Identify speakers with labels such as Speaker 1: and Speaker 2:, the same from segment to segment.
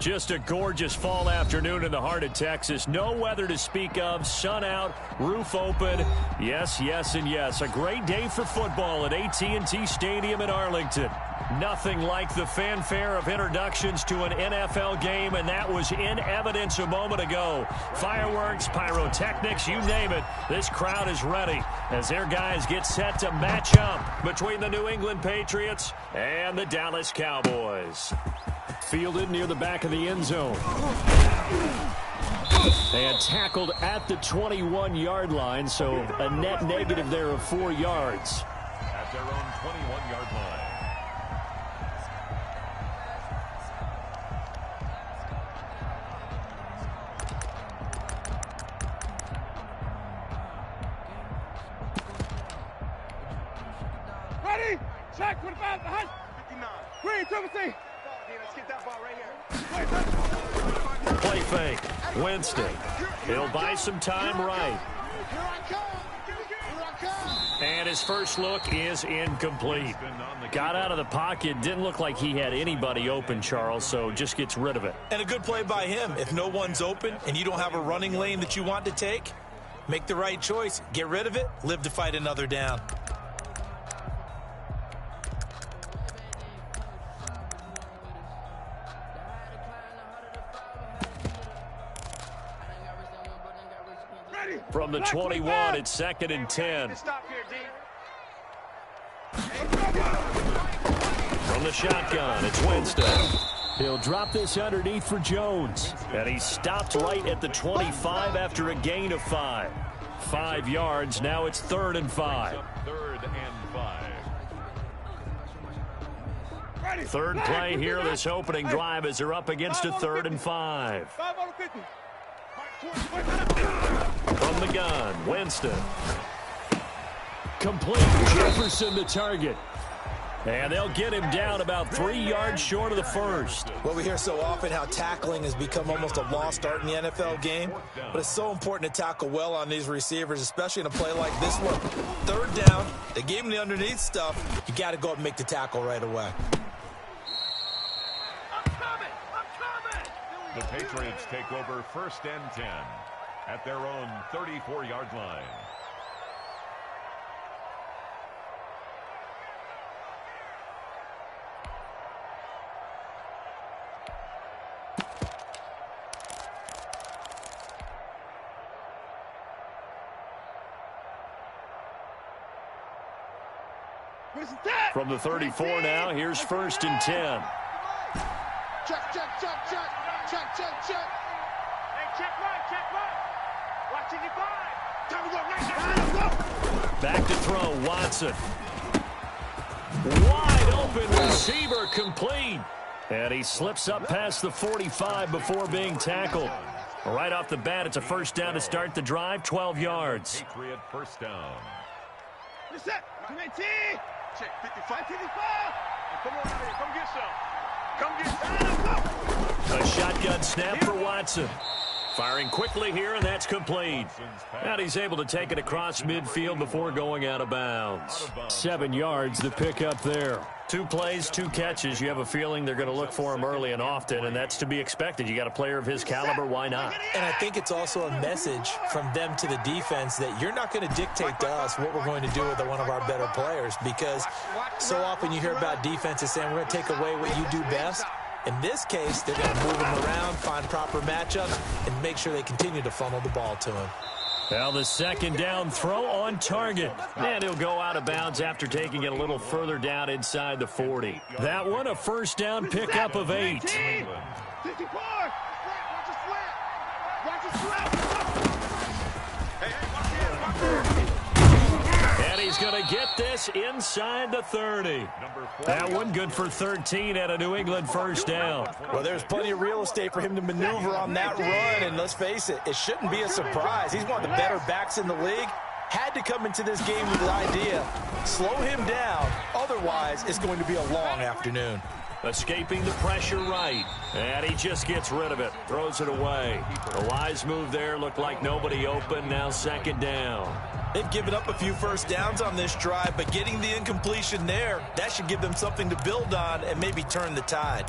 Speaker 1: Just a gorgeous fall afternoon in the heart of Texas. No weather to speak of. Sun out, roof open. Yes, yes, and yes. A great day for football at AT&T Stadium in Arlington. Nothing like the fanfare of introductions to an NFL game, and that was in evidence a moment ago. Fireworks, pyrotechnics, you name it. This crowd is ready as their guys get set to match up between the New England Patriots and the Dallas Cowboys. Fielded near the back of the end zone. And tackled at the 21-yard line, so a net negative there of 4 yards.
Speaker 2: At their own 21-yard line.
Speaker 3: Ready? Check, 25, the height. 59. Green, triple T. Let's get that ball right here.
Speaker 1: Play fake. Winston. He'll buy some time right. And his first look is incomplete. Got out of the pocket. Didn't look like he had anybody open, Charles, so just gets rid of it.
Speaker 4: And a good play by him. If no one's open and you don't have a running lane that you want to take, make the right choice. Get rid of it. Live to fight another down.
Speaker 1: From the 21, it's 2nd and 10. From the shotgun, it's Winston. He'll drop this underneath for Jones. And he stopped right at the 25 after a gain of 5. 5 yards, now it's 3rd and 5.
Speaker 2: 3rd and 5.
Speaker 1: Third play here, this opening drive as they're up against a 3rd and 5.
Speaker 3: 5 on the 50.
Speaker 1: From the gun, Winston. Complete. Jefferson the target. And they'll get him down about 3 yards short of the first.
Speaker 4: Well, we hear so often how tackling has become almost a lost art in the NFL game. But it's so important to tackle well on these receivers, especially in a play like this one. 3rd down, they gave him the underneath stuff. You got to go up and make the tackle right away.
Speaker 2: The Patriots take over 1st and 10 at their own 34-yard line.
Speaker 1: From the 34 now, here's 1st and 10.
Speaker 3: Check, check, check, check. Check, check, check. Hey, check right. Watching it by. Time to go right now.
Speaker 1: Back to throw, Watson. Wide open receiver complete. And he slips up past the 45 before being tackled. Right off the bat, it's a 1st down to start the drive, 12 yards.
Speaker 2: Patriot 1st down.
Speaker 3: Reset. 20. Check, 55, 55. Come on, come get some. Come get some.
Speaker 1: A shotgun snap for Watson. Firing quickly here, and that's complete. And he's able to take it across midfield before going out of bounds. 7 yards, the pickup there. 2 plays, 2 catches. You have a feeling they're going to look for him early and often, and that's to be expected. You got a player of his caliber, why not?
Speaker 4: And I think it's also a message from them to the defense that you're not going to dictate to us what we're going to do with one of our better players, because so often you hear about defenses saying we're going to take away what you do best. In this case, they're going to move him around, find proper matchups, and make sure they continue to funnel the ball to him.
Speaker 1: Well, the 2nd down throw on target. And he'll go out of bounds after taking it a little further down inside the 40. That one, a 1st down pickup of 8.
Speaker 3: 54. Watch the slant. Watch the slant.
Speaker 1: And he's going to get this inside the 30. That one good for 13 at a New England 1st down.
Speaker 4: Well, there's plenty of real estate for him to maneuver on that run, and let's face it, it shouldn't be a surprise. He's one of the better backs in the league. Had to come into this game with the idea, slow him down, otherwise it's going to be a long afternoon.
Speaker 1: Escaping the pressure right. And he just gets rid of it. Throws it away. A wise move there. Looked like nobody open. Now 2nd down.
Speaker 4: They've given up a few 1st downs on this drive, but getting the incompletion there, that should give them something to build on and maybe turn the tide.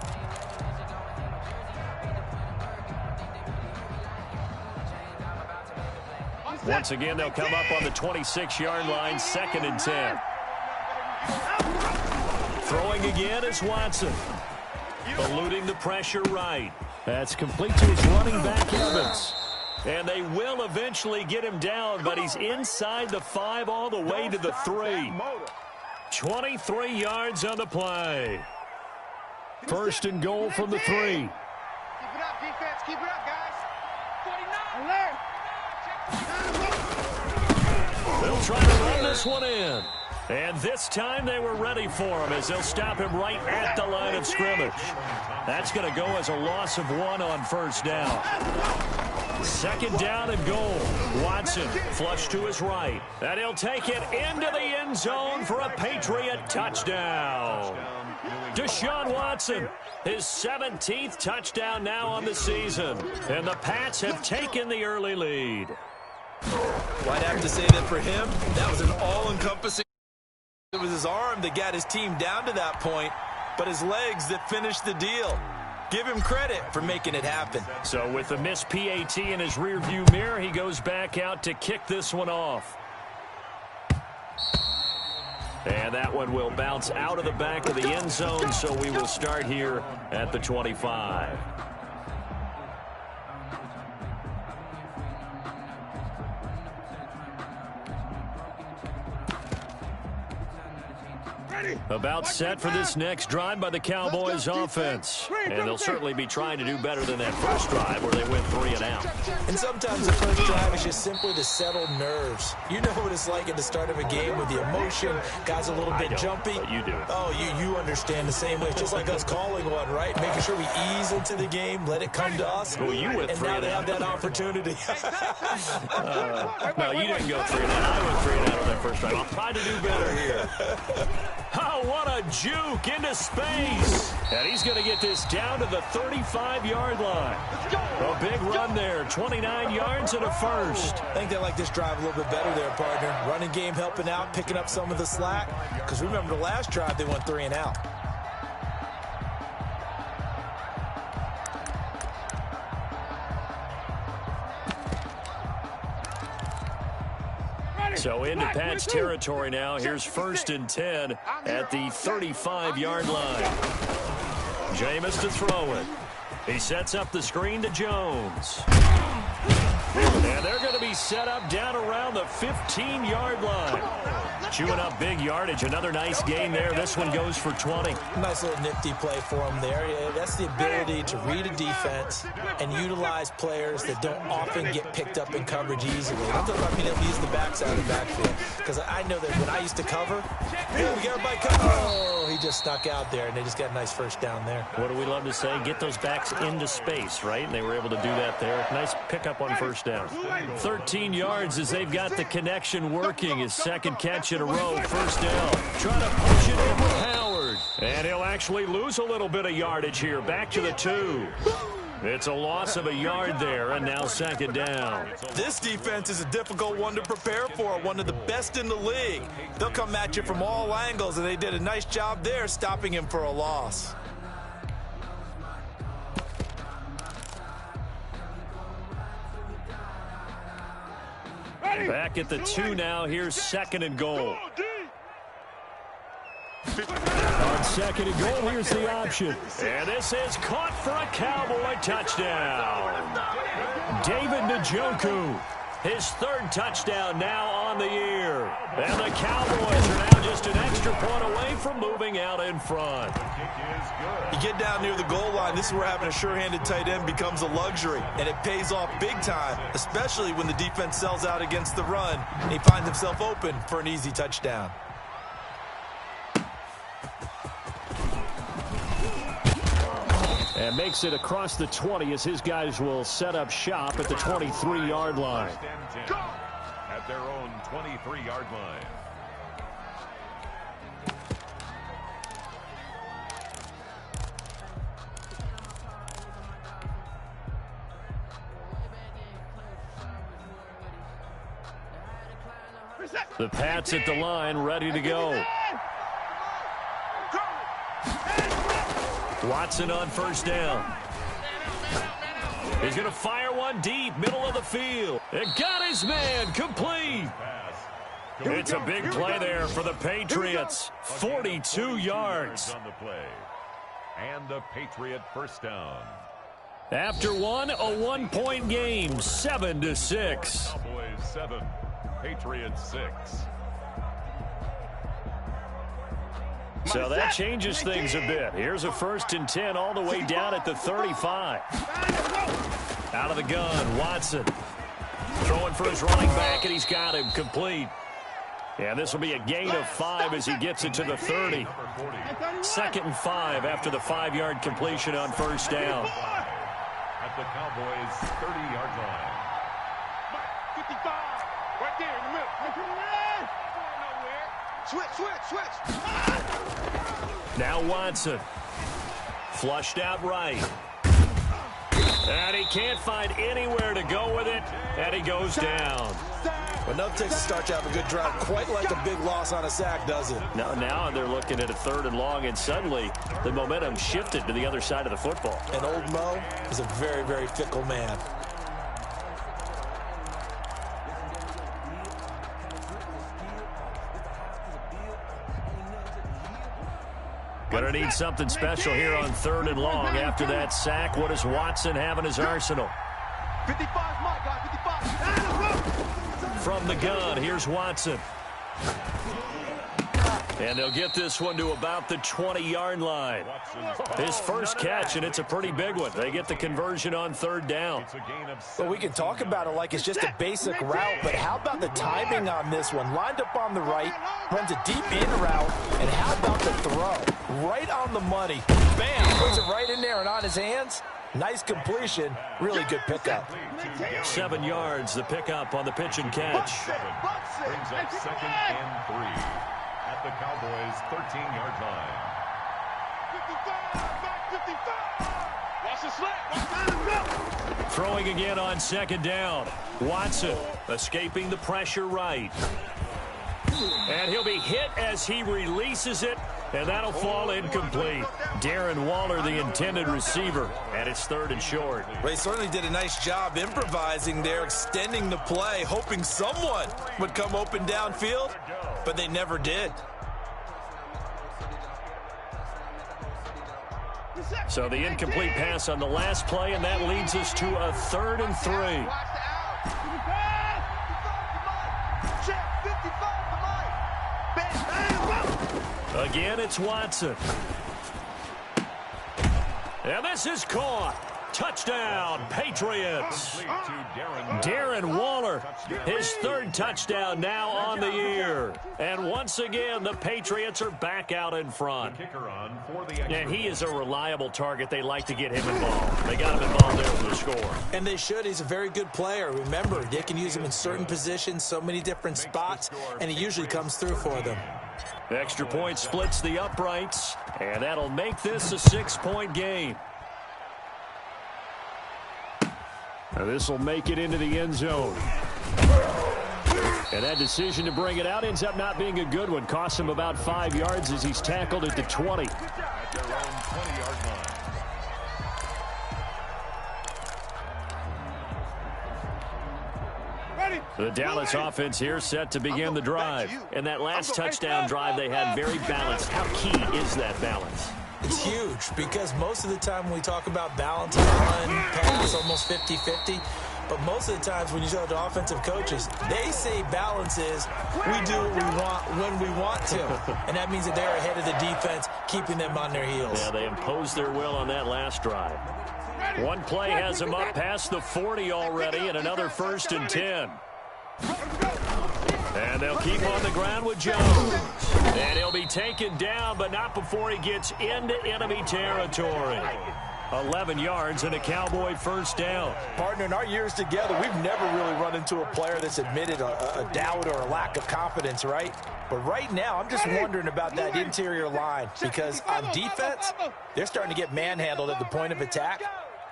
Speaker 1: Once again, they'll come up on the 26-yard line, 2nd and 10. Throwing again is Watson. Eluding the pressure right. That's complete to his running back, Evans. And they will eventually get him down, but he's inside the 5 all the way to the 3. 23 yards on the play. 1st and goal from the 3.
Speaker 3: Keep it up, defense. Keep it up, guys. 49.
Speaker 1: They'll try to run this one in. And this time they were ready for him as they'll stop him right at the line of scrimmage. That's going to go as a loss of 1 on 1st down. 2nd down and goal. Watson flush to his right. And he'll take it into the end zone for a Patriot touchdown. Deshaun Watson, his 17th touchdown now on the season. And the Pats have taken the early lead.
Speaker 4: Well, I'd have to say that for him, that was an all-encompassing. It was his arm that got his team down to that point, but his legs that finished the deal. Give him credit for making it happen.
Speaker 1: So with the missed PAT in his rearview mirror, he goes back out to kick this one off. And that one will bounce out of the back of the end zone, so we will start here at the 25. About set for this next drive by the Cowboys offense. And they'll certainly be trying to do better than that first drive where they went 3 and out.
Speaker 4: And sometimes the first drive is just simply to settle nerves. You know what it's like at the start of a game with the emotion. Guys a little bit jumpy.
Speaker 1: But you do.
Speaker 4: Oh, you understand the same way. It's just like us calling one, right? Making sure we ease into the game, let it come to us.
Speaker 1: Well, you went 3 and out.
Speaker 4: And now they have that opportunity.
Speaker 1: No, you didn't go 3 and out. I went 3 and out on that first drive. I'll try to do better here. Oh, what a juke into space. And he's going to get this down to the 35-yard line. A big run there, 29 yards and a first.
Speaker 4: I think they like this drive a little bit better there, partner. Running game helping out, picking up some of the slack. Because remember the last drive, they went 3 and out.
Speaker 1: So into Pats territory now. Here's 1st and 10 at the 35-yard line. Jameis to throw it. He sets up the screen to Jones. And they're going to be set up down around the 15-yard line. Chewing up big yardage. Another nice gain there. This one goes for 20.
Speaker 4: Nice little nifty play for him there. Yeah, that's the ability to read a defense and utilize players that don't often get picked up in coverage easily. I'm talking about being able to use the backs out of the backfield. Because I know that when I used to cover, we got everybody covered. Oh, he just snuck out there, and they just got a nice first down there.
Speaker 1: What do we love to say? Get those backs into space, right? And they were able to do that there. Nice pickup on first down. 13 yards as they've got the connection working. His 2nd catch in a row. First down. Trying to push it in with Howard. And he'll actually lose a little bit of yardage here. Back to the 2. It's a loss of a yard there, and now 2nd down.
Speaker 4: This defense is a difficult one to prepare for, one of the best in the league. They'll come at you from all angles, and they did a nice job there stopping him for a loss.
Speaker 1: Back at the 2 now. Here's 2nd and goal. On 2nd and goal, here's the option. And this is caught for a Cowboy touchdown. David Njoku, his 3rd touchdown now on the year. And the Cowboys are now just an extra point away from moving out in front.
Speaker 4: You get down near the goal line, this is where having a sure-handed tight end becomes a luxury, and it pays off big time, especially when the defense sells out against the run, and he finds himself open for an easy touchdown.
Speaker 1: And makes it across the 20 as his guys will set up shop at the 23-yard line.
Speaker 2: At their own 23-yard line.
Speaker 1: The Pats at the line, ready to go. Watson on first down. He's going to fire one deep, middle of the field. It got his man, complete. It's a big play there for the Patriots. 42 yards.
Speaker 2: On the play. And a Patriot first down.
Speaker 1: After one, a 1-point game, 7-6.
Speaker 2: Cowboys 7, Patriots 6.
Speaker 1: So that changes things a bit. Here's a 1st and 10 all the way down at the 35. Out of the gun, Watson. Throwing for his running back, and he's got him complete. And this will be a gain of 5 as he gets it to the 30. 2nd and 5 after the 5-yard completion on 1st down.
Speaker 2: At the Cowboys' 30-yard line.
Speaker 3: 55, right there in the middle. Switch.
Speaker 1: Now Watson. Flushed out right. And he can't find anywhere to go with it, and he goes down.
Speaker 4: But no takes to start to have a good drive. Quite like a big loss on a sack, does it?
Speaker 1: Now they're looking at a 3rd and long, and suddenly the momentum shifted to the other side of the football.
Speaker 4: And old Mo is a very, very fickle man.
Speaker 1: Gonna need something special here on 3rd and long. After that sack, what does Watson have in his arsenal?
Speaker 3: 55, my guy, 55.
Speaker 1: From the gun, here's Watson. And they'll get this one to about the 20-yard line. His first catch, and it's a pretty big one. They get the conversion on 3rd down.
Speaker 4: Well, we can talk about it like it's just a basic route, but how about the timing on this one? Lined up on the right, runs a deep in route, and how about the throw? Right on the money. Bam! Puts it right in there and on his hands. Nice completion. Really good pickup.
Speaker 1: 7 yards, the pickup on the pitch and catch.
Speaker 2: Brings up 2nd and 3 at the Cowboys' 13-yard line.
Speaker 3: 55, 55.
Speaker 1: Throwing again on 2nd down. Watson escaping the pressure right. And he'll be hit as he releases it, and that'll fall incomplete. Darren Waller, the intended receiver, and it's 3rd and short.
Speaker 4: Well, he certainly did a nice job improvising there, extending the play, hoping someone would come open downfield, but they never did.
Speaker 1: So the incomplete pass on the last play, and that leads us to a 3rd and 3. Again, it's Watson. And this is caught. Touchdown, Patriots. Darren Waller, his 3rd touchdown now on the year. And once again, the Patriots are back out in front. And he is a reliable target. They like to get him involved. They got him involved there for the score.
Speaker 4: And they should. He's a very good player. Remember, they can use him in certain positions, so many different spots, and he usually comes through for them.
Speaker 1: Extra point splits the uprights, and that'll make this a 6-point game. Now this will make it into the end zone. And that decision to bring it out ends up not being a good one. Costs him about 5 yards as he's tackled at the 20.
Speaker 2: At their own 20-yard line.
Speaker 1: The Dallas offense here set to begin the drive. And that last touchdown drive they had very balanced. How key is that balance?
Speaker 4: It's huge because most of the time when we talk about balance, run, pass, almost 50-50. But most of the times when you talk to offensive coaches, they say balance is we do what we want when we want to. And that means that they're ahead of the defense, keeping them on their heels.
Speaker 1: Yeah, they imposed their will on that last drive. One play has them up past the 40 already, and another 1st and 10. And they'll keep on the ground with Jones. And he'll be taken down, but not before he gets into enemy territory. 11 yards and a Cowboy 1st down.
Speaker 4: Partner, in our years together, we've never really run into a player that's admitted a doubt or a lack of confidence, right? But right now, I'm just wondering about that interior line because on defense, they're starting to get manhandled at the point of attack.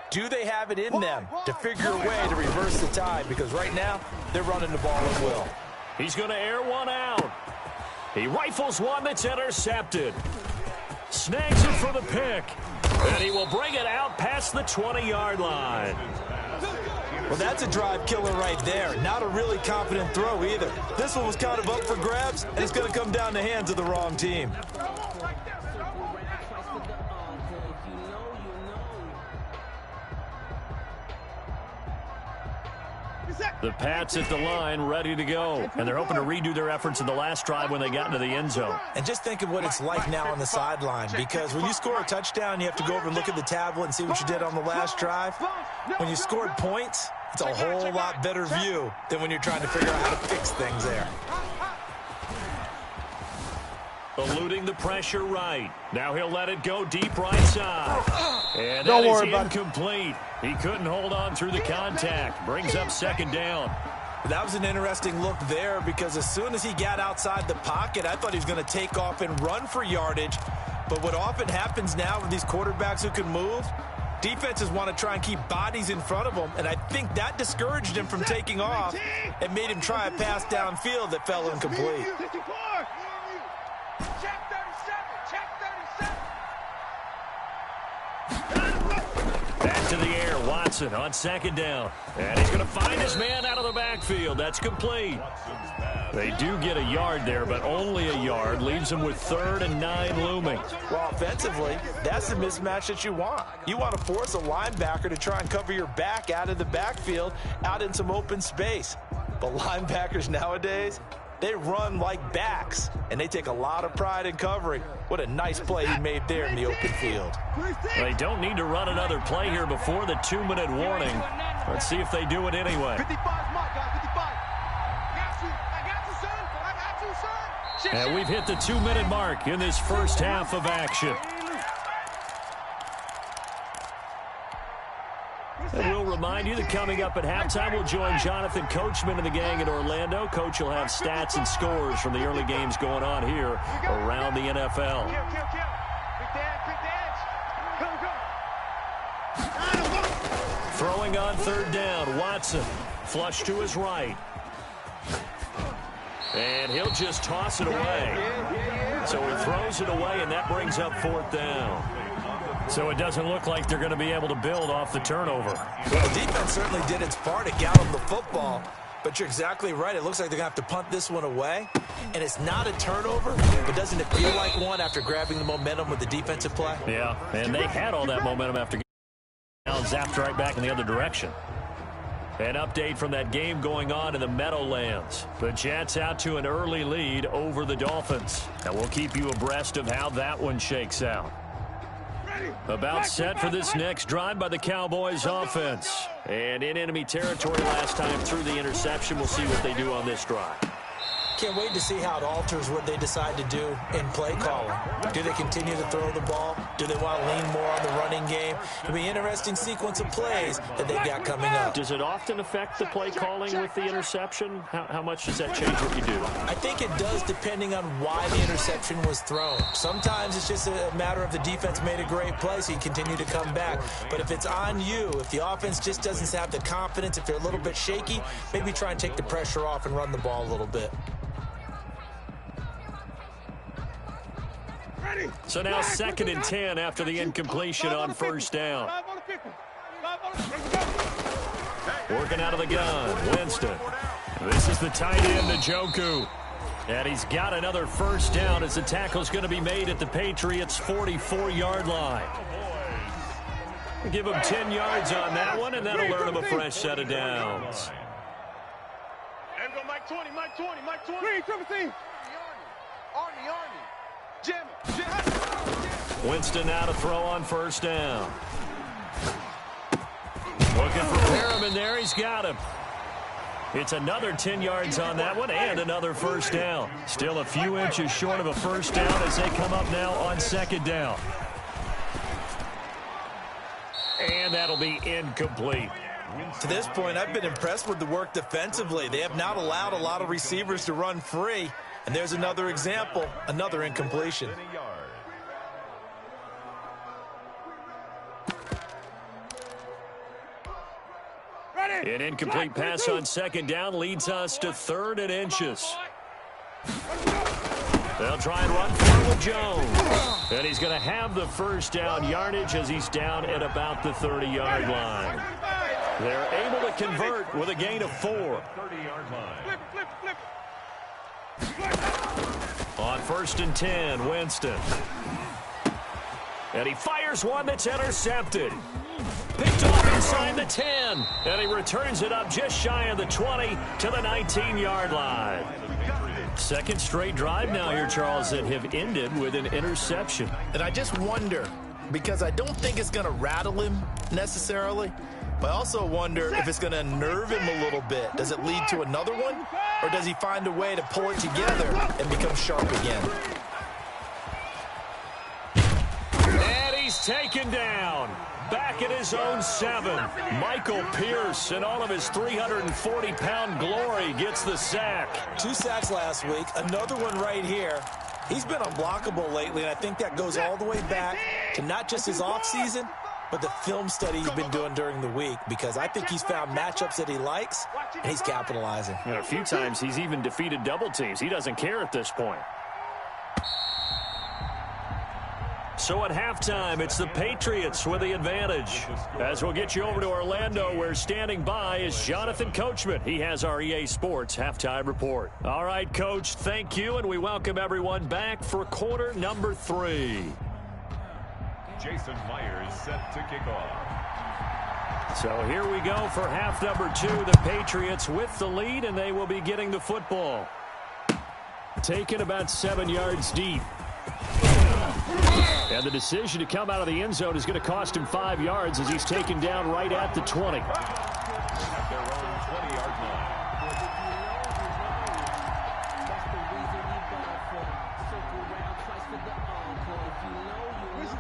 Speaker 4: Do they have it in them to figure a way to reverse the tide? Because right now, they're running the ball at will.
Speaker 1: He's going to air one out. He rifles one that's intercepted. Snags it for the pick. And he will bring it out past the 20-yard line.
Speaker 4: Well, that's a drive killer right there. Not a really confident throw either. This one was kind of up for grabs, and it's going to come down the hands of the wrong team.
Speaker 1: The Pats at the line, ready to go. And they're hoping to redo their efforts in the last drive when they got into the end zone.
Speaker 4: And just think of what it's like now on the sideline, because when you score a touchdown, you have to go over and look at the tablet and see what you did on the last drive. When you scored points, it's a whole lot better view than when you're trying to figure out how to fix things there.
Speaker 1: Eluding the pressure right. Now he'll let it go deep right side. And that is incomplete. He couldn't hold on through the contact. Brings up second down.
Speaker 4: That was an interesting look there, because as soon as he got outside the pocket, I thought he was going to take off and run for yardage. But what often happens now with these quarterbacks who can move, defenses want to try and keep bodies in front of them, and I think that discouraged him from taking off and made him try a pass downfield that fell incomplete.
Speaker 1: Back to the air, Watson on second down. And he's going to find his man out of the backfield. That's complete. They do get a yard there, but only a yard. Leaves them with 3rd and 9 looming.
Speaker 4: Well, offensively, that's the mismatch that you want. You want to force a linebacker to try and cover your back out of the backfield, out in some open space. But linebackers nowadays, they run like backs, and they take a lot of pride in covering. What a nice play he made there in the open field.
Speaker 1: They don't need to run another play here before the 2-minute warning. Let's see if they do it anyway.
Speaker 3: 55 mark, guys, 55. I got you, son. I got you, son.
Speaker 1: And we've hit the 2-minute mark in this first half of action. And we'll remind you that coming up at halftime, we'll join Jonathan Coachman and the gang in Orlando. Coach will have stats and scores from the early games going on here around the NFL. Throwing on 3rd down, Watson. Flush to his right. And he'll just toss it away. So he throws it away, and that brings up 4th down. So it doesn't look like they're going to be able to build off the turnover.
Speaker 4: Well, the defense certainly did its part to gallop the football. But you're exactly right. It looks like they're going to have to punt this one away. And it's not a turnover, but doesn't it feel like one after grabbing the momentum with the defensive play?
Speaker 1: Yeah, and they had all that momentum after getting zapped right back in the other direction. An update from that game going on in the Meadowlands. The Jets out to an early lead over the Dolphins. And we'll keep you abreast of how that one shakes out. About set for this next drive by the Cowboys offense. And in enemy territory last time through the interception. We'll see what they do on this drive.
Speaker 4: Can't wait to see how it alters what they decide to do in play calling. Do they continue to throw the ball? Do they want to lean more on the running game? It'll be an interesting sequence of plays that they've got coming up.
Speaker 1: Does it often affect the play calling with the interception? How much does that change what you do?
Speaker 4: I think it does, depending on why the interception was thrown. Sometimes it's just a matter of the defense made a great play, so you continue to come back. But if it's on you, if the offense just doesn't have the confidence, if they're a little bit shaky, maybe try and take the pressure off and run the ball a little bit.
Speaker 1: So now 2nd and 10 after the incompletion on 1st down. Working out of the gun, Winston. This is the tight end, Njoku. And he's got another 1st down as the tackle's going to be made at the Patriots' 44-yard line. Give him 10 yards on that one, and that'll earn him a fresh set of downs.
Speaker 3: And go Mike 20, Mike 20, Mike 20. Green, 17. Arnie. Jim.
Speaker 1: Winston now to throw on 1st down. Looking for Perriman there. He's got him. It's another 10 yards on that one and another 1st down. Still a few inches short of a 1st down as they come up now on 2nd down. And that'll be incomplete.
Speaker 4: To this point, I've been impressed with the work defensively. They have not allowed a lot of receivers to run free. And there's another example, another incompletion.
Speaker 1: An incomplete pass on 2nd down leads us to 3rd and inches. They'll try and run forward with Jones. And he's going to have the first down yardage as he's down at about the 30-yard line. They're able to convert with a gain of 4.
Speaker 2: 30-yard line.
Speaker 1: On 1st and 10, Winston. And he fires one that's intercepted. Picked off inside the 10. And he returns it up just shy of the 20 to the 19-yard line. Second straight drive now here, Charles, that have ended with an interception.
Speaker 5: And I just wonder, because I don't think it's going to rattle him necessarily, but I also wonder if it's going to unnerve him a little bit. Does it lead to another one? Or does he find a way to pull it together and become sharp again?
Speaker 1: And he's taken down. Back at his own 7. Michael Pierce, in all of his 340-pound glory, gets the sack.
Speaker 4: 2 sacks last week, another one right here. He's been unblockable lately, and I think that goes all the way back to not just his offseason, but the film study he's been doing during the week, because I think he's found matchups that he likes, and he's capitalizing.
Speaker 1: And a few times he's even defeated double teams. He doesn't care at this point. So at halftime, it's the Patriots with the advantage. As we'll get you over to Orlando, where standing by is Jonathan Coachman. He has our EA Sports halftime report. All right, Coach, thank you, and we welcome everyone back for quarter number 3.
Speaker 2: Jason Myers set to kick off.
Speaker 1: So here we go for half number 2. The Patriots with the lead, and they will be getting the football. Taken about 7 yards deep. And the decision to come out of the end zone is going to cost him 5 yards as he's taken down right at the 20.
Speaker 2: At their own 20-yard line.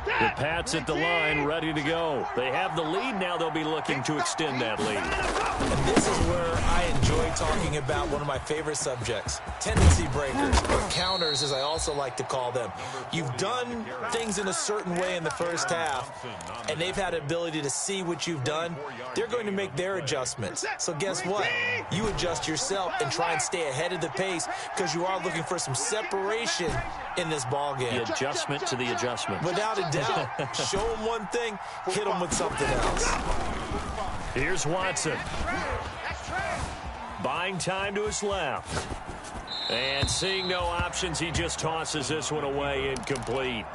Speaker 1: The Pats at the line, ready to go. They have the lead now. They'll be looking to extend that lead.
Speaker 4: And this is where I enjoy talking about one of my favorite subjects, tendency breakers, or counters, as I also like to call them. You've done things in a certain way in the first half, and they've had the ability to see what you've done. They're going to make their adjustments. So guess what? You adjust yourself and try and stay ahead of the pace, because you are looking for some separation in this ball game.
Speaker 1: The adjustment to the adjustment.
Speaker 4: Without a doubt. Show them one thing, hit them with something else.
Speaker 1: Here's Watson. Buying time to his left. And seeing no options, he just tosses this one away, incomplete.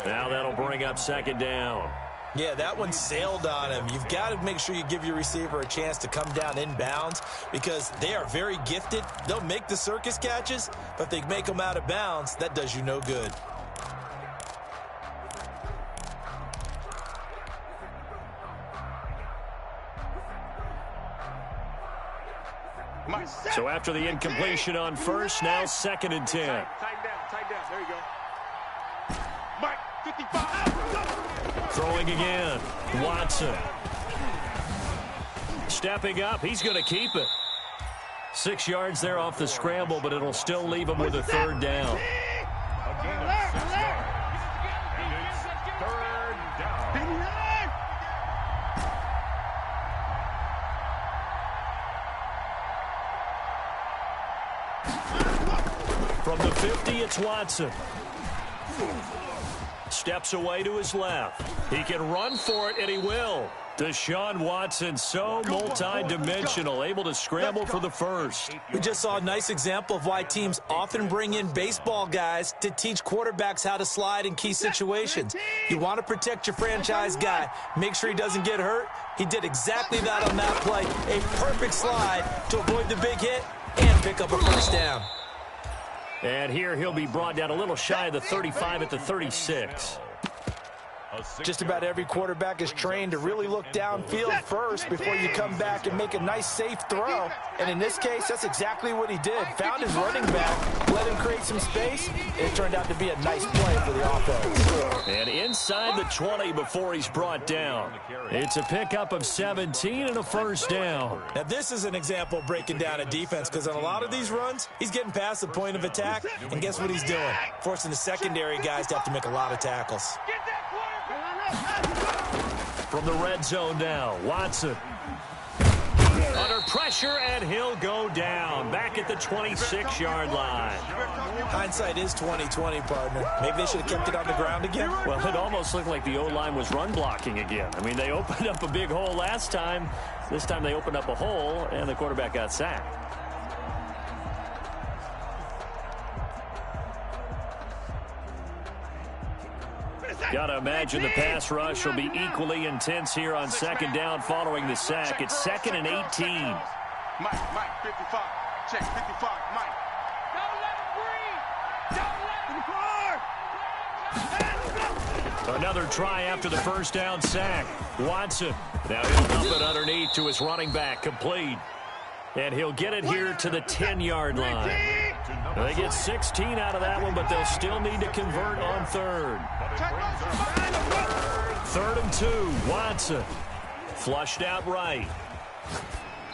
Speaker 1: Now that'll bring up second down.
Speaker 4: Yeah, that one sailed on him. You've got to make sure you give your receiver a chance to come down inbounds, because they are very gifted. They'll make the circus catches, but if they make them out of bounds, that does you no good.
Speaker 1: So after the incompletion on first, now 2nd and 10.
Speaker 3: Tighten down. There you go. Mike, 55.
Speaker 1: Throwing again. Watson. Stepping up. He's going to keep it. 6 yards there off the scramble, but it'll still leave him with a 3rd down.
Speaker 2: A gain of 6 yards. And it's 3rd down.
Speaker 1: From the 50, it's Watson. Steps away to his left. He can run for it, and he will. Deshaun Watson, so multi-dimensional, able to scramble for the first.
Speaker 4: We just saw a nice example of why teams often bring in baseball guys to teach quarterbacks how to slide in key situations. You want to protect your franchise guy. Make sure he doesn't get hurt. He did exactly that on that play. A perfect slide to avoid the big hit and pick up a first down.
Speaker 1: And here he'll be brought down a little shy of the 35 at the 36.
Speaker 5: Just about every quarterback is trained to really look downfield first before you come back and make a nice, safe throw. And in this case, that's exactly what he did. Found his running back, let him create some space, and it turned out to be a nice play for the offense.
Speaker 1: And inside the 20 before he's brought down. It's a pickup of 17 and a first down.
Speaker 4: Now, this is an example of breaking down a defense, because on a lot of these runs, he's getting past the point of attack, and guess what he's doing? Forcing the secondary guys to have to make a lot of tackles.
Speaker 1: From the red zone now, Watson. Under pressure, and he'll go down. Back at the 26-yard line.
Speaker 5: Hindsight is 20/20, partner. Maybe they should have kept it on the ground again.
Speaker 1: Well, it almost looked like the O-line was run blocking again. I mean, they opened up a big hole last time. This time they opened up a hole, and the quarterback got sacked. Got to imagine the pass rush will be equally intense here on second down following the sack. It's 2nd and 18.
Speaker 3: Mike, 55. Check, 55. Mike. Don't let him breathe.
Speaker 1: Another try after the first down sack. Watson. Now he'll dump it underneath to his running back. Complete. And he'll get it here to the 10-yard line. They get 16 out of that one, but they'll still need to convert on third. 3rd and 2. Watson. Flushed out right.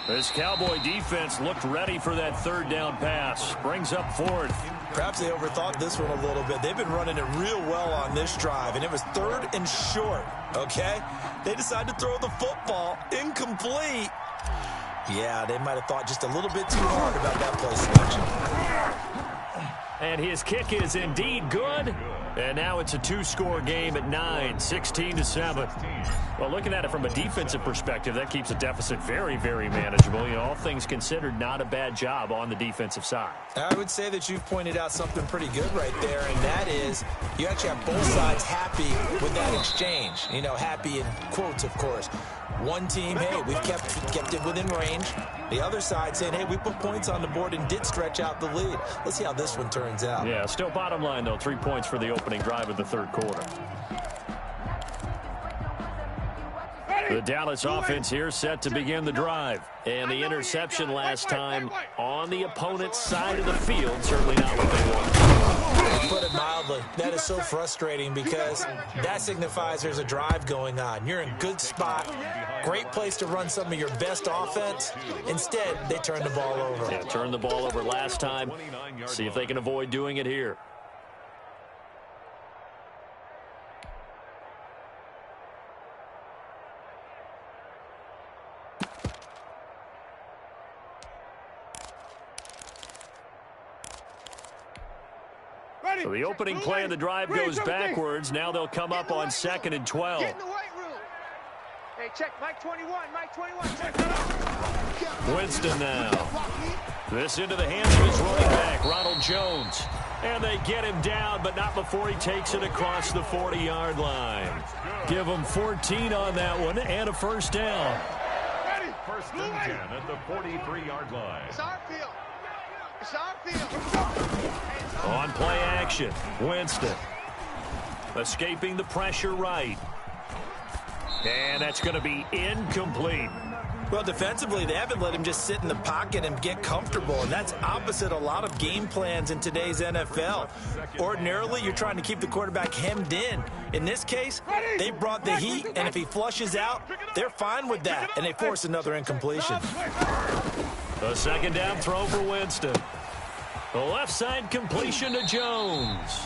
Speaker 1: This Cowboy defense looked ready for that third down pass. Brings up 4th.
Speaker 5: Perhaps they overthought this one a little bit. They've been running it real well on this drive, and it was 3rd and short, okay? They decided to throw the football incomplete. Yeah, they might have thought just a little bit too hard about that play selection.
Speaker 1: And his kick is indeed good. And now it's a 2-score game at 9, 16-7. Well, looking at it from a defensive perspective, that keeps the deficit very, very manageable. You know, all things considered, not a bad job on the defensive side.
Speaker 5: I would say that you've pointed out something pretty good right there, and that is you actually have both sides happy with that exchange. You know, happy in quotes, of course. One team, hey, we've kept it within range. The other side saying, hey, we put points on the board and did stretch out the lead. Let's see how this one turns out.
Speaker 1: Yeah, still bottom line, though, 3 points for the opening drive of the third quarter. The Dallas offense here set to begin the drive. And the interception last time on the opponent's side of the field, certainly not what they want.
Speaker 5: Put it mildly, that is so frustrating because that signifies there's a drive going on. You're in a good spot, great place to run some of your best offense. Instead, they turn the ball over.
Speaker 1: Yeah, turned the ball over last time. See if they can avoid doing it here. So the opening play of the drive goes backwards. Now they'll come up on 2nd and 12.
Speaker 3: Get in the weight room. Hey, check Mike 21. Mike 21. Check.
Speaker 1: Winston now. This into the hands of his running back, Ronald Jones. And they get him down, but not before he takes it across the 40-yard line. Give him 14 on that one and a first down.
Speaker 2: 1st and 10 at the 43-yard line.
Speaker 3: It's our field. It's our field.
Speaker 1: On play action, Winston. Escaping the pressure right. And that's going to be incomplete.
Speaker 5: Well, defensively, they haven't let him just sit in the pocket and get comfortable, and that's opposite a lot of game plans in today's NFL. Ordinarily, you're trying to keep the quarterback hemmed in. In this case, they brought the heat, and if he flushes out, they're fine with that, and they force another incompletion.
Speaker 1: A second down throw for Winston. The left side completion to Jones.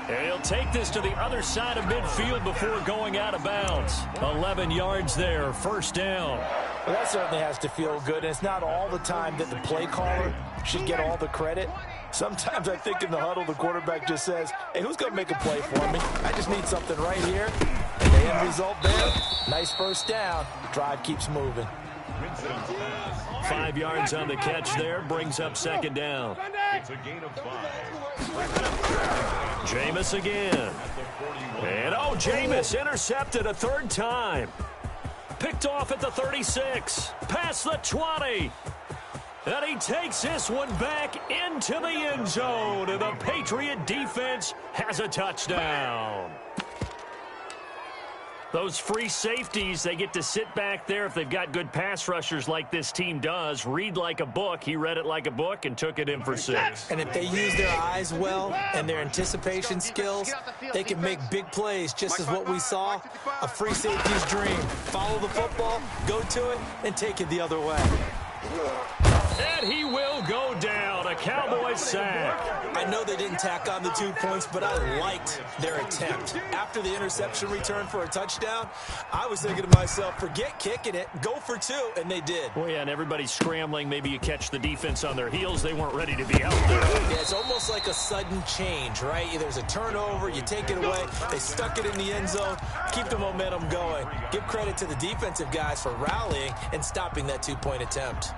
Speaker 1: And he'll take this to the other side of midfield before going out of bounds. 11 yards there, first down.
Speaker 5: Well, that certainly has to feel good, and it's not all the time that the play caller should get all the credit. Sometimes I think in the huddle, the quarterback just says, hey, who's going to make a play for me? I just need something right here. And the end result there, nice first down. Drive keeps moving.
Speaker 1: 5 yards on the catch there, brings up second down.
Speaker 2: It's a gain of 5.
Speaker 1: Jameis again. And, oh, Jameis intercepted a third time. Picked off at the 36. Past the 20. And he takes this one back into the end zone. And the Patriot defense has a touchdown. Those free safeties, they get to sit back there if they've got good pass rushers like this team does. Read like a book. He read it like a book and took it in for 6.
Speaker 5: And if they use their eyes well and their anticipation skills, they can make big plays, just as what we saw, a free safety's dream. Follow the football, go to it, and take it the other way.
Speaker 1: And he will go down. A Cowboys sack.
Speaker 4: I know they didn't tack on the 2 points, but I liked their attempt. After the interception return for a touchdown, I was thinking to myself, forget kicking it, go for 2, and they did.
Speaker 1: Well, yeah, and everybody's scrambling. Maybe you catch the defense on their heels. They weren't ready to be out there.
Speaker 4: Yeah, it's almost like a sudden change, right? There's a turnover, you take it away, they stuck it in the end zone, keep the momentum going. Give credit to the defensive guys for rallying and stopping that 2-point attempt.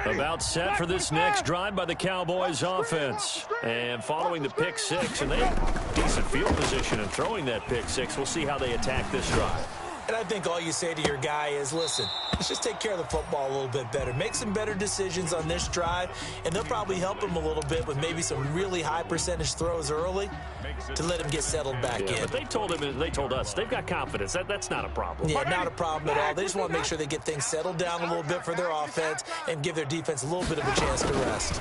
Speaker 1: About set for this next drive by the Cowboys offense. And following the pick 6, and they have decent field position in throwing that pick 6. We'll see how they attack this drive.
Speaker 4: And I think all you say to your guy is, listen, let's just take care of the football a little bit better. Make some better decisions on this drive, and they'll probably help him a little bit with maybe some really high percentage throws early to let him get settled back in.
Speaker 1: But they told him, they told us, they've got confidence. That's not a problem.
Speaker 4: Yeah, not a problem at all. They just want to make sure they get things settled down a little bit for their offense and give their defense a little bit of a chance to rest.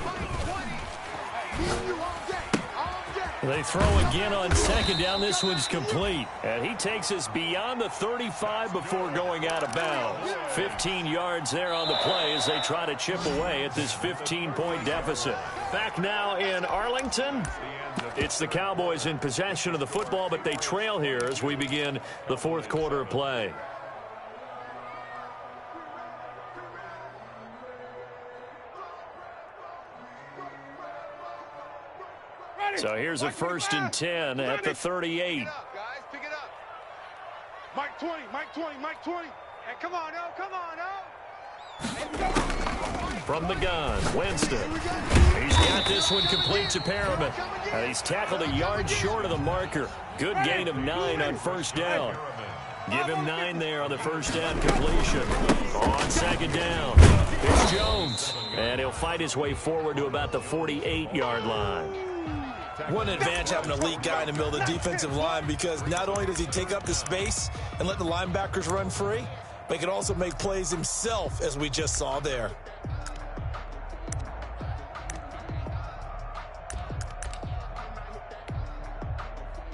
Speaker 1: They throw again on second down. This one's complete. And he takes us beyond the 35 before going out of bounds. 15 yards there on the play as they try to chip away at this 15-point deficit. Back now in Arlington. It's the Cowboys in possession of the football, but they trail here as we begin the fourth quarter of play. So here's a 1st and 10 at the 38.
Speaker 3: Guys, pick it up. Mike 20, Mike 20, Mike 20. Hey, come on, now, come on, now.
Speaker 1: From the gun, Winston. He's got this one complete to Perriman. And he's tackled a yard short of the marker. Good gain of 9 on first down. Give him 9 there on the first down completion. On second down, it's Jones. And he'll fight his way forward to about the 48-yard line.
Speaker 5: One advantage having an elite guy in the middle of the defensive line, because not only does he take up the space and let the linebackers run free, but he can also make plays himself, as we just saw there.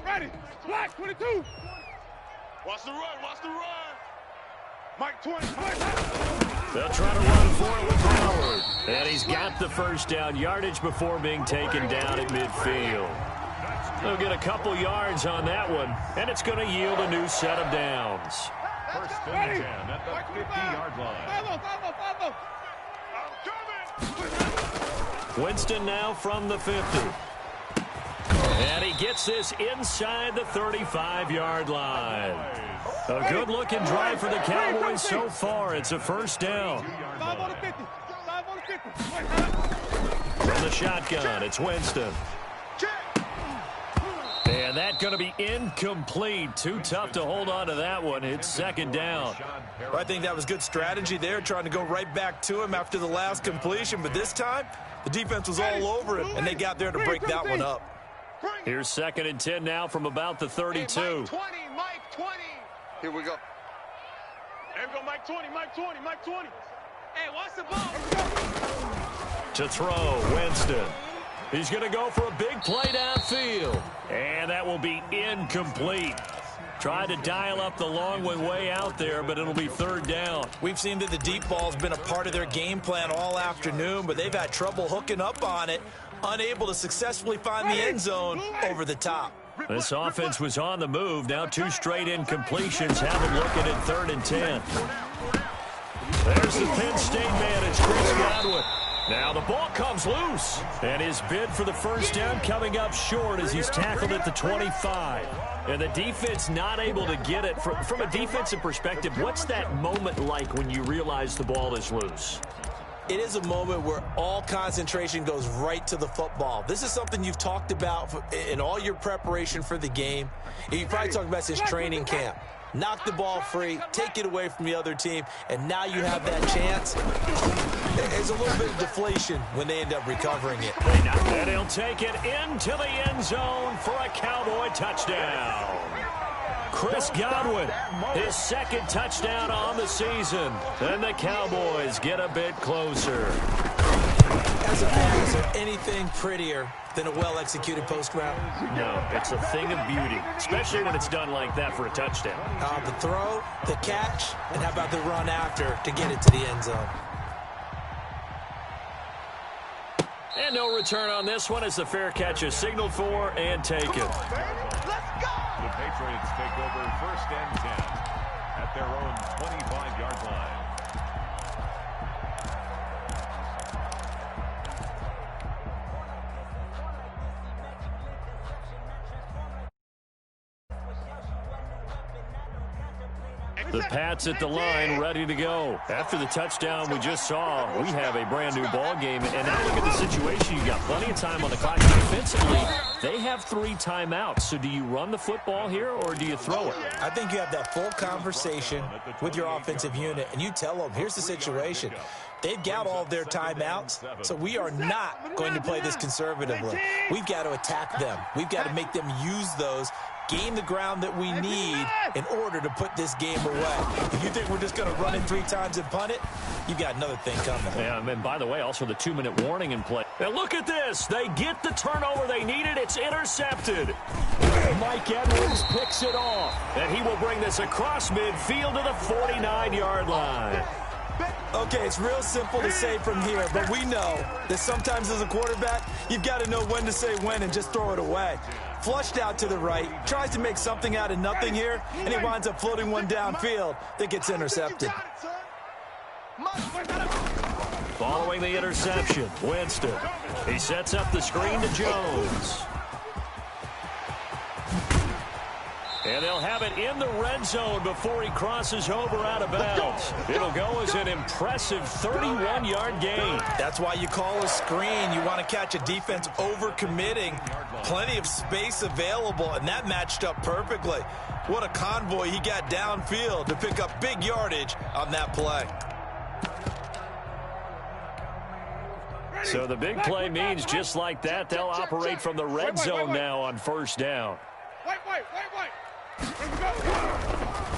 Speaker 3: Ready, black 22. Watch the run, watch the run. Mike 20, Mike.
Speaker 1: They'll try to run for it with Howard. And he's got the first down, yardage before being taken down at midfield. They'll get a couple yards on that one, and it's going to yield a new set of downs.
Speaker 2: 1st and 10 at the 50-yard line.
Speaker 1: Winston now from the 50. And he gets this inside the 35-yard line. A good-looking drive for the Cowboys so far. It's a first down. From the shotgun, it's Winston. And that's going to be incomplete. Too tough to hold on to that one. It's second down.
Speaker 5: Well, I think that was good strategy there, trying to go right back to him after the last completion. But this time, the defense was all over it, and they got there to break that one up.
Speaker 1: Here's 2nd and 10 now from about the 32.
Speaker 3: Hey, Mike 20, Mike 20. Here we go. Here we go, Mike 20, Mike 20, Mike 20. Hey, watch the ball.
Speaker 1: To throw, Winston. He's going to go for a big play downfield. And that will be incomplete. Tried to dial up the long one way out there, but it'll be 3rd down.
Speaker 5: We've seen that the deep ball's been a part of their game plan all afternoon, but they've had trouble hooking up on it, unable to successfully find the end zone over the top.
Speaker 1: This offense was on the move. Now 2 straight incompletions have them looking at 3rd and 10. There's the Penn State man. It's Chris Godwin. Now the ball comes loose. And his bid for the first down coming up short as he's tackled at the 25. And the defense not able to get it. From a defensive perspective, what's that moment like when you realize the ball is loose?
Speaker 5: It is a moment where all concentration goes right to the football. This is something you've talked about in all your preparation for the game. You probably talked about since training camp. Knock the ball free, take it away from the other team, and now you have that chance. There's a little bit of deflation when they end up recovering it.
Speaker 1: And he'll take it into the end zone for a Cowboy touchdown. Chris Godwin, his 2nd touchdown on the season. And the Cowboys get a bit closer.
Speaker 5: As a fan, is there anything prettier than a well-executed post route?
Speaker 1: No, it's a thing of beauty, especially when it's done like that for a touchdown.
Speaker 5: The throw, the catch, and how about the run after to get it to the end zone?
Speaker 1: And no return on this one as the fair catch is signaled for and taken.
Speaker 2: The Patriots take over 1st and 10 at their own 25-yard line.
Speaker 1: The Pats at the line, ready to go. After the touchdown we just saw, we have a brand-new ball game. And now look at the situation. You've got plenty of time on the clock. Defensively, they have 3 timeouts. So do you run the football here or do you throw it?
Speaker 4: I think you have that full conversation with your offensive unit, and you tell them, here's the situation. They've got all of their timeouts, so we are not going to play this conservatively. We've got to attack them. We've got to make them use those, gain the ground that we need in order to put this game away. If you think we're just going to run it 3 times and punt it, you've got another thing coming.
Speaker 1: Yeah, and by the way, also the 2-minute warning in play. And look at this. They get the turnover they needed. It's intercepted. Mike Edwards picks it off. And he will bring this across midfield to the 49-yard line.
Speaker 5: Okay, it's real simple to say from here, but we know that sometimes as a quarterback, you've got to know when to say when and just throw it away. Flushed out to the right, tries to make something out of nothing here, and he winds up floating one downfield that gets intercepted.
Speaker 1: Following the interception, Winston. He sets up the screen to Jones. And they'll have it in the red zone before he crosses over out of bounds. It'll go as an impressive 31-yard gain.
Speaker 5: That's why you call a screen. You want to catch a defense over-committing. Plenty of space available, and that matched up perfectly. What a convoy he got downfield to pick up big yardage on that play.
Speaker 1: So the big play means just like that, they'll operate from the red zone now on 1st down.
Speaker 3: Wait.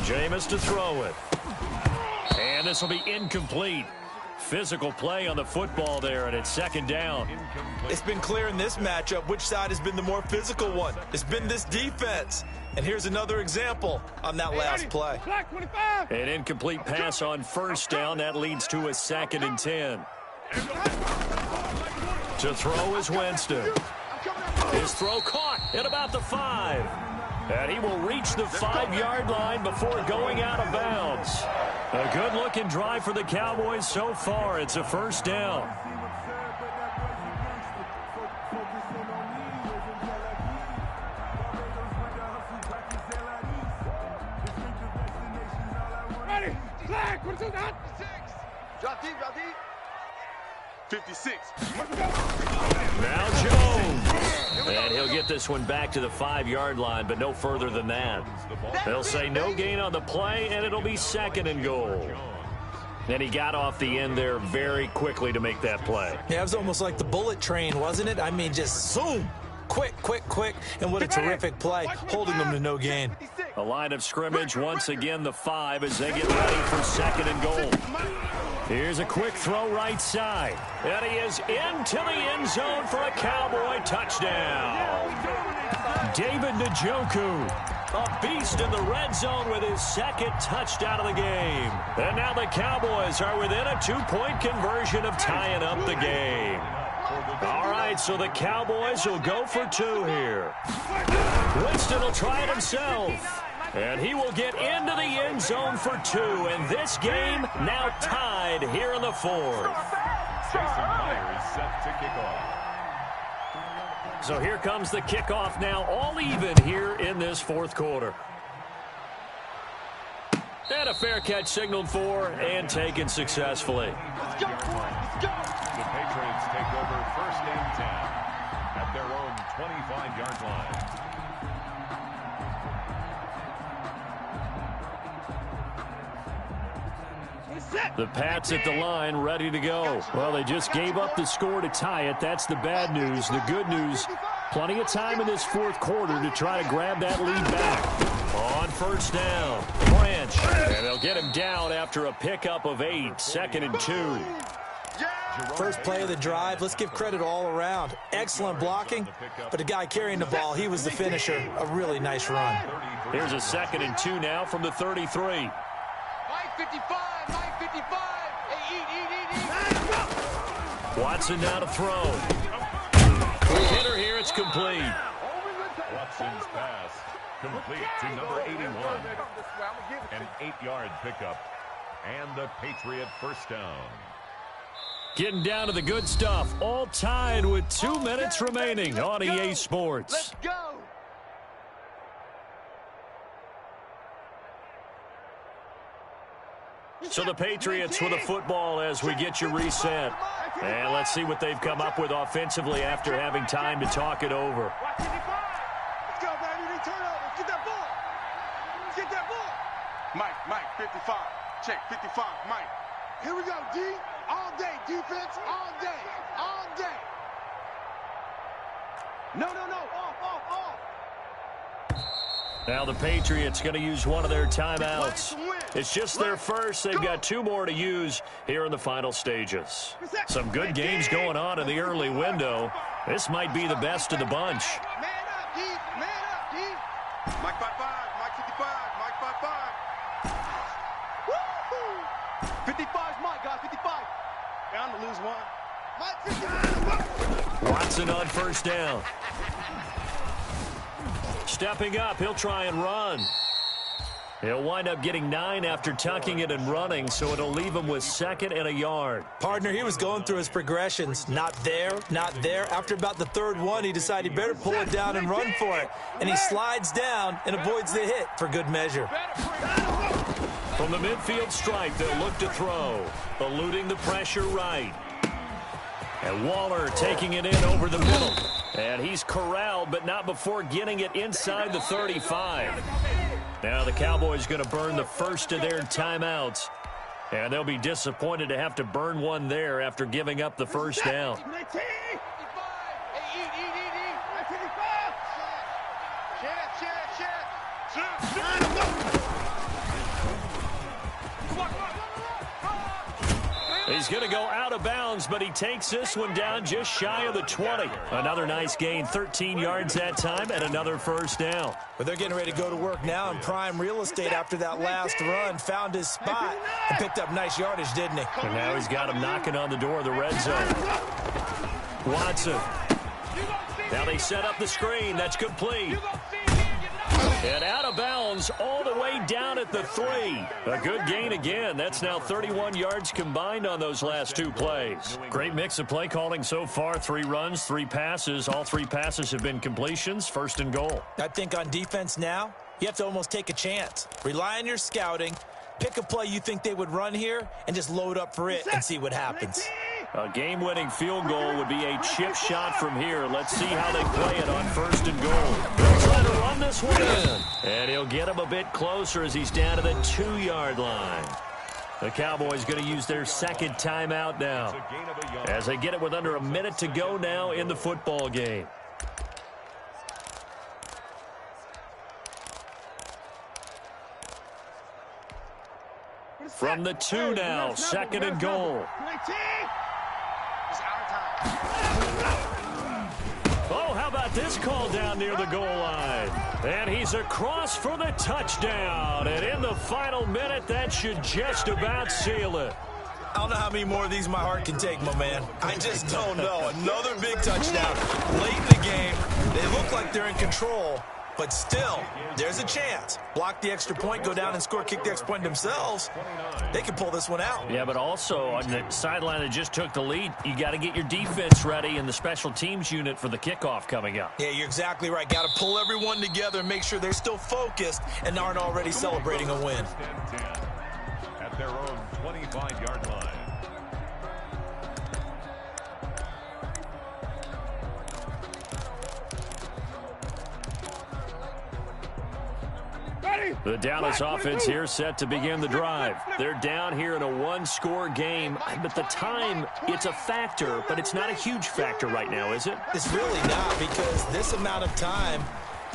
Speaker 1: Jameis to throw it. And this will be incomplete. Physical play on the football there, and it's 2nd down.
Speaker 5: It's been clear in this matchup which side has been the more physical one. It's been this defense. And here's another example on that last play.
Speaker 1: An incomplete pass on 1st down. That leads to a 2nd and 10. To throw is Winston. His throw caught at about the 5. And he will reach the 5-yard line before going out of bounds. A good-looking drive for the Cowboys so far. It's a 1st down.
Speaker 3: Ready, flag, what's it got? 56.
Speaker 1: Now Jones. And he'll get this one back to the 5-yard line, but no further than that. They'll say no gain on the play, and it'll be 2nd and goal. And he got off the end there very quickly to make that play.
Speaker 4: Yeah, it was almost like the bullet train, wasn't it? I mean, just zoom. Quick. And what a terrific play, holding them to no gain.
Speaker 1: A line of scrimmage, once again the 5 as they get ready for 2nd and goal. Here's a quick throw right side. And he is into the end zone for a Cowboy touchdown. David Njoku, a beast in the red zone with his 2nd touchdown of the game. And now the Cowboys are within a 2-point conversion of tying up the game. All right, so the Cowboys will go for 2 here. Winston will try it himself. And he will get into the end zone for 2. And this game now tied here in the 4th.
Speaker 2: Jason Meyer is set to kick off.
Speaker 1: So here comes the kickoff now, all even here in this 4th quarter. And a fair catch signaled for and taken successfully.
Speaker 3: Let's go.
Speaker 2: The Patriots take over 1st and 10 at their own 25-yard line.
Speaker 1: The Pats at the line, ready to go. Well, they just gave up the score to tie it. That's the bad news. The good news, plenty of time in this 4th quarter to try to grab that lead back. On 1st down, Branch. And they'll get him down after a pickup of 8, 2nd and 2.
Speaker 4: First play of the drive, let's give credit all around. Excellent blocking, but the guy carrying the ball, he was the finisher. A really nice run.
Speaker 1: Here's a 2nd and 2 now from the 33.
Speaker 3: Mike 55. Hey, eat.
Speaker 1: Watson now to throw. Quick hitter here. It's complete.
Speaker 2: Watson's pass complete to number 81. An 8-yard pickup. And the Patriot first down.
Speaker 1: Getting down to the good stuff. All tied with 2 minutes remaining on EA Sports.
Speaker 3: Let's go.
Speaker 1: So the Patriots with a football as we get you reset. And let's see what they've come up with offensively after having time to talk it over.
Speaker 3: Let's go, baby. They turn over. Get that ball. Get that ball. Mike, 55. Check, 55, Mike. Here we go, D. All day, defense, all day, all day. No, off.
Speaker 1: Now the Patriots going to use one of their timeouts. It's just their first. They've got 2 more to use here in the final stages. Some good games going on in the early window. This might be the best of the bunch.
Speaker 3: Man up, D. Mike 55, Mike 55, Mike 55. Woo-hoo. 55's Mike, guys, 55. Down to lose one. Mike 55.
Speaker 1: Watson on first down. Stepping up, he'll try and run. He'll wind up getting 9 after tucking it and running, so it'll leave him with 2nd and a yard.
Speaker 4: Partner, he was going through his progressions. Not there. After about the 3rd one, he decided he better pull it down and run for it. And he slides down and avoids the hit for good measure.
Speaker 1: From the midfield stripe, they'll look to throw. Eluding the pressure right. And Waller taking it in over the middle. And he's corralled, but not before getting it inside the 35. Now the Cowboys going to burn the first of their timeouts. And they'll be disappointed to have to burn one there after giving up the first down. He's going to go out of bounds, but he takes this one down just shy of the 20. Another nice gain, 13 yards that time, and another first down.
Speaker 4: But they're getting ready to go to work now in prime real estate after that last run. Found his spot and picked up nice yardage, didn't he?
Speaker 1: And now he's got him knocking on the door of the red zone. Watson. Now they set up the screen. That's complete. And out of bounds all the way down at the 3. A good gain again. That's now 31 yards combined on those last 2 plays. Great mix of play calling so far. 3 runs, 3 passes. All 3 passes have been completions. 1st and goal.
Speaker 4: I think on defense now, you have to almost take a chance. Rely on your scouting. Pick a play you think they would run here and just load up for it and see what happens.
Speaker 1: A game-winning field goal would be a chip shot from here. Let's see how they play it on 1st and goal. They'll try to run this one in. And he'll get him a bit closer as he's down to the 2-yard line. The Cowboys going to use their 2nd timeout now as they get it with under a minute to go now in the football game. From the 2 now, 2nd and goal. Oh, how about this call down near the goal line? And he's across for the touchdown. And in the final minute, that should just about seal it.
Speaker 4: I don't know how many more of these my heart can take, my man. I just don't know. Another big touchdown late in the game. They look like they're in control, but still, there's a chance. Block the extra point, go down and score, kick the extra point themselves. They can pull this one out.
Speaker 1: Yeah, but also on the sideline that just took the lead, you got to get your defense ready in the special teams unit for the kickoff coming up.
Speaker 4: Yeah, you're exactly right. Got to pull everyone together and make sure they're still focused and aren't already celebrating a win.
Speaker 2: At their own 25-yard line.
Speaker 1: The Dallas offense here set to begin the drive. They're down here in a 1-score game, but the time, it's a factor, but it's not a huge factor right now, is it?
Speaker 4: It's really not, because this amount of time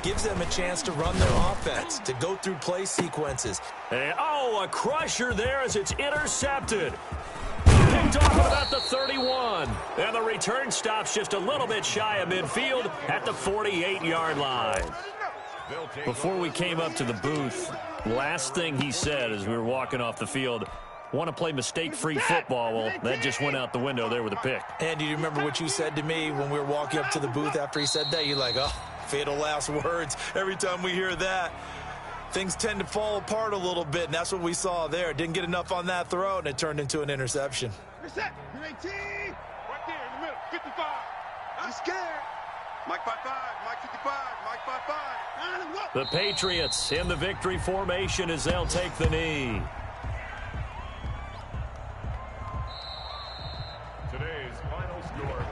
Speaker 4: gives them a chance to run their offense, to go through play sequences.
Speaker 1: And, a crusher there as it's intercepted. Picked off at about the 31. And the return stops just a little bit shy of midfield at the 48-yard line. Before we came up to the booth, last thing he said as we were walking off the field, want to play mistake-free football. Well, that just went out the window there with a pick.
Speaker 4: And do you remember what you said to me when we were walking up to the booth after he said that? You're like, oh, fatal last words. Every time we hear that, things tend to fall apart a little bit, and that's what we saw there. Didn't get enough on that throw, and it turned into an interception.
Speaker 3: Reset. You're 18. Right there in the middle. 55. I'm scared. Mike 5-5. Mike 55. Mike 5-5.
Speaker 1: The Patriots in the victory formation as they'll take the knee.
Speaker 2: Today's final score,